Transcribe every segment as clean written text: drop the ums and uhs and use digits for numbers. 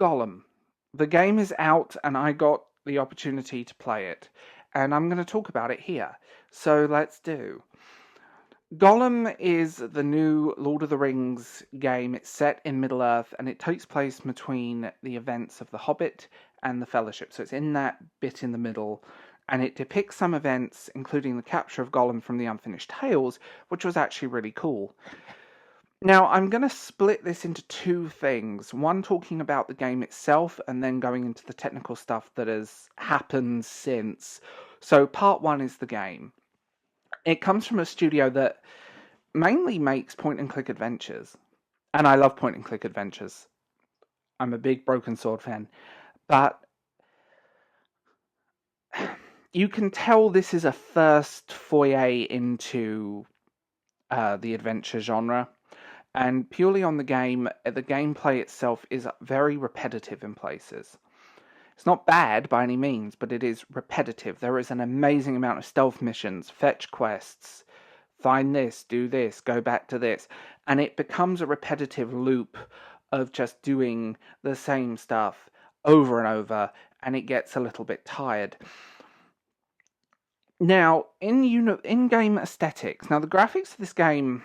Gollum. The game is out and I got the opportunity to play it. And I'm going to talk about it here. So let's do. Gollum is the new Lord of the Rings game. It's set in Middle-earth and it takes place between the events of The Hobbit and the Fellowship. So it's in that bit in the middle. And it depicts some events, including the capture of Gollum from the Unfinished Tales, which was actually really cool. Now, I'm going to split this into two things. One talking about the game itself, and then going into the technical stuff that has happened since. So, part one is the game. It comes from a studio that mainly makes point-and-click adventures. And I love point-and-click adventures. I'm a big Broken Sword fan. But you can tell this is a first foyer into the adventure genre. And purely on the game, the gameplay itself is very repetitive in places. It's not bad by any means, but it is repetitive. There is an amazing amount of stealth missions, fetch quests, find this, do this, go back to this. And it becomes a repetitive loop of just doing the same stuff over and over, and it gets a little bit tired. Now, in-game aesthetics, now the graphics of this game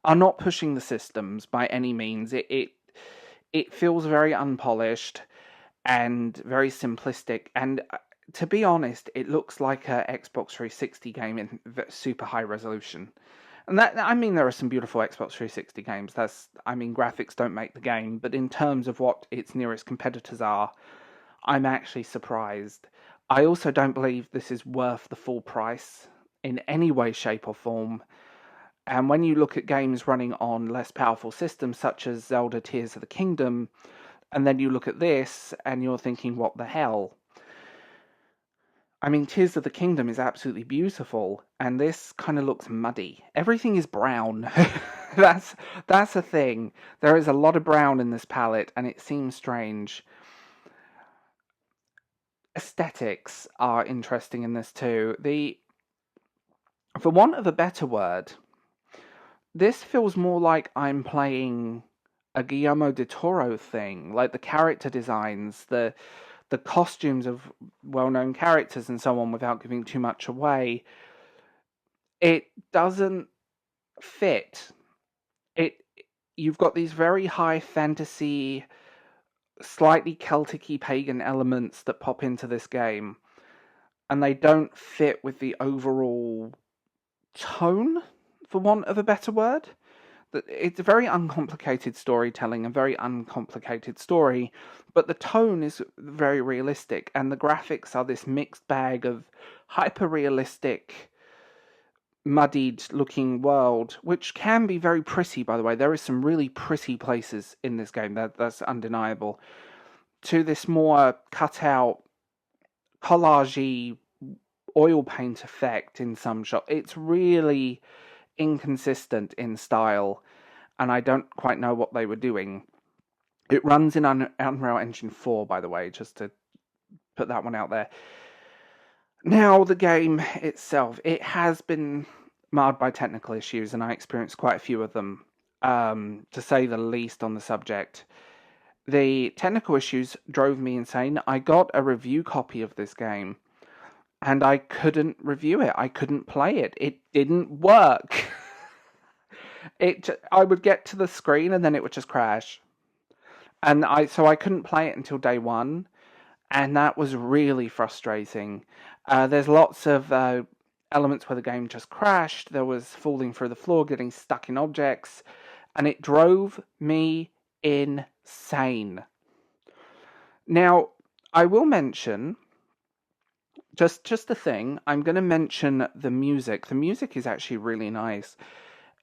are not pushing the systems by any means. It feels very unpolished and very simplistic. And to be honest, it looks like a Xbox 360 game in super high resolution. And that, I mean, there are some beautiful Xbox 360 games. Graphics don't make the game, but in terms of what its nearest competitors are, I'm actually surprised. I also don't believe this is worth the full price in any way, shape, or form. And when you look at games running on less powerful systems, such as Zelda Tears of the Kingdom, and then you look at this, and you're thinking, what the hell? I mean, Tears of the Kingdom is absolutely beautiful, and this kind of looks muddy. Everything is brown. That's a thing. There is a lot of brown in this palette, and it seems strange. Aesthetics are interesting in this too. For want of a better word, this feels more like I'm playing a Guillermo del Toro thing, like the character designs, the costumes of well-known characters and so on, without giving too much away. It doesn't fit. You've got these very high fantasy, slightly Celtic-y pagan elements that pop into this game, and they don't fit with the overall tone, for want of a better word. It's a very uncomplicated storytelling, a very uncomplicated story, but the tone is very realistic, and the graphics are this mixed bag of hyper-realistic, muddied-looking world, which can be very pretty, by the way. There is some really pretty places in this game, that's undeniable, to this more cut-out, collage-y, oil paint effect in some shots. It's really inconsistent in style, and I don't quite know what they were doing. It runs in Unreal Engine 4, by the way, just to put that one out there. Now, the game itself, it has been marred by technical issues, and I experienced quite a few of them, to say the least on the subject. The technical issues drove me insane. I got a review copy of this game, and I couldn't review it. I couldn't play it. It didn't work. I would get to the screen and then it would just crash. And so I couldn't play it until day one, and that was really frustrating. There's lots of elements where the game just crashed. There was falling through the floor, getting stuck in objects, and it drove me insane. Now, I will mention, just a thing, I'm going to mention the music. The music is actually really nice.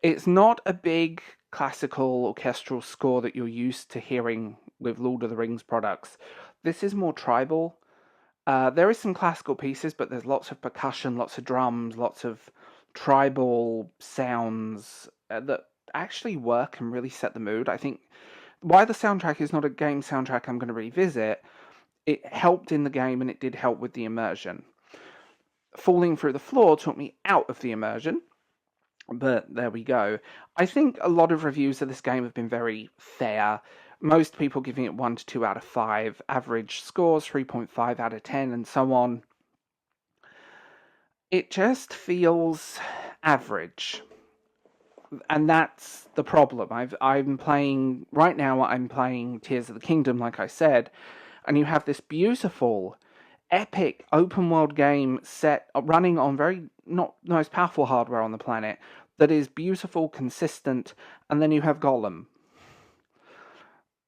It's not a big classical orchestral score that you're used to hearing with Lord of the Rings products. This is more tribal. There is some classical pieces, but there's lots of percussion, lots of drums, lots of tribal sounds that actually work and really set the mood. I think why the soundtrack is not a game soundtrack I'm going to revisit, it helped in the game and it did help with the immersion. Falling through the floor took me out of the immersion, but there we go. I think a lot of reviews of this game have been very fair. most people giving it 1 to 2 out of 5, average scores 3.5 out of 10, and so on. It just feels average. And that's the problem. I'm playing right now. I'm playing Tears of the Kingdom, like I said, and you have this beautiful, epic open world game set running on very not the most powerful hardware on the planet that is beautiful, consistent, and then you have Gollum,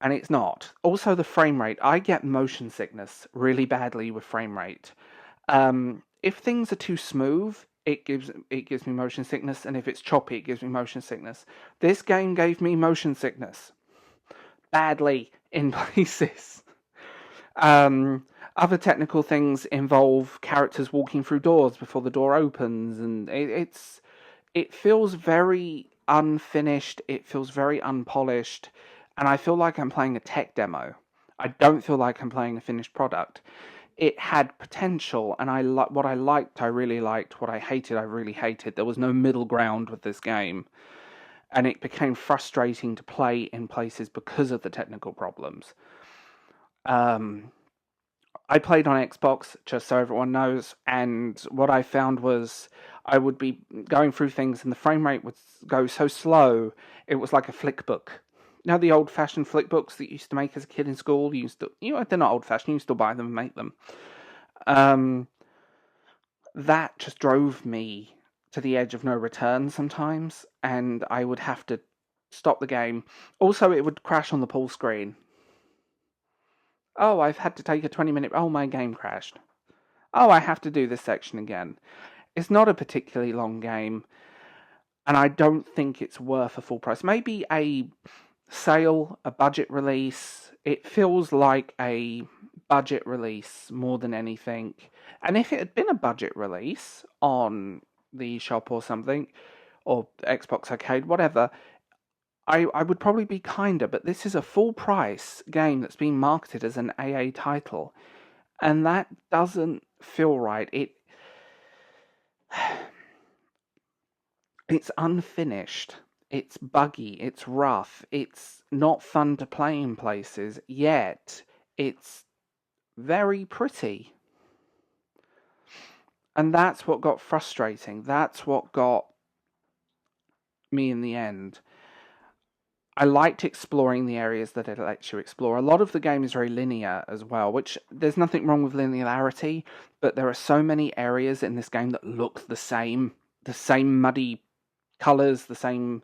and it's not. Also, the frame rate. I get motion sickness really badly with frame rate. If things are too smooth, it gives me motion sickness, and if it's choppy, it gives me motion sickness. This game gave me motion sickness badly in places. Other technical things involve characters walking through doors before the door opens, and it feels very unfinished. It feels very unpolished, and I feel like I'm playing a tech demo. I don't feel like I'm playing a finished product. It had potential, and what I liked, I really liked. What I hated, I really hated. There was no middle ground with this game, and it became frustrating to play in places because of the technical problems. I played on Xbox, just so everyone knows, and what I found was I would be going through things and the frame rate would go so slow, it was like a flick book. You know the old-fashioned flick books that you used to make as a kid in school? They're not old-fashioned, you still buy them and make them. That just drove me to the edge of no return sometimes, and I would have to stop the game. Also, it would crash on the pull screen. Oh, I've had to take a 20-minute... Oh, my game crashed. Oh, I have to do this section again. It's not a particularly long game, and I don't think it's worth a full price. Maybe a sale, a budget release. It feels like a budget release more than anything. And if it had been a budget release on the shop or something, or Xbox Arcade, whatever, I would probably be kinder, but this is a full price game that's being marketed as an AA title, and that doesn't feel right. It's unfinished, it's buggy, it's rough, it's not fun to play in places, yet it's very pretty. And that's what got frustrating. That's what got me in the end. I liked exploring the areas that it lets you explore. A lot of the game is very linear as well, which there's nothing wrong with linearity, but there are so many areas in this game that look the same muddy colours, the same...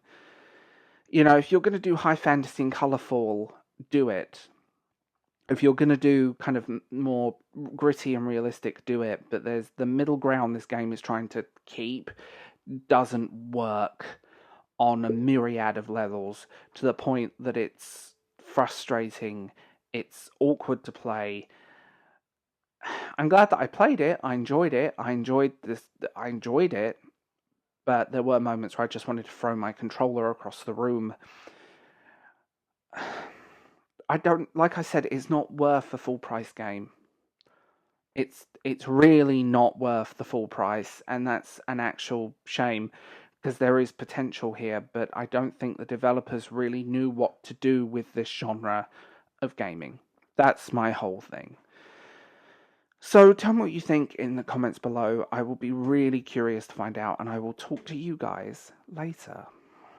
You know, if you're going to do high fantasy and colourful, do it. If you're going to do kind of more gritty and realistic, do it. But there's the middle ground this game is trying to keep doesn't work on a myriad of levels, to the point that it's frustrating, it's awkward to play. I'm glad that I played it, I enjoyed it, I enjoyed it, but there were moments where I just wanted to throw my controller across the room. Like I said, it's not worth a full price game. It's really not worth the full price, and that's an actual shame, because there is potential here, but I don't think the developers really knew what to do with this genre of gaming. That's my whole thing. So tell me what you think in the comments below. I will be really curious to find out, and I will talk to you guys later.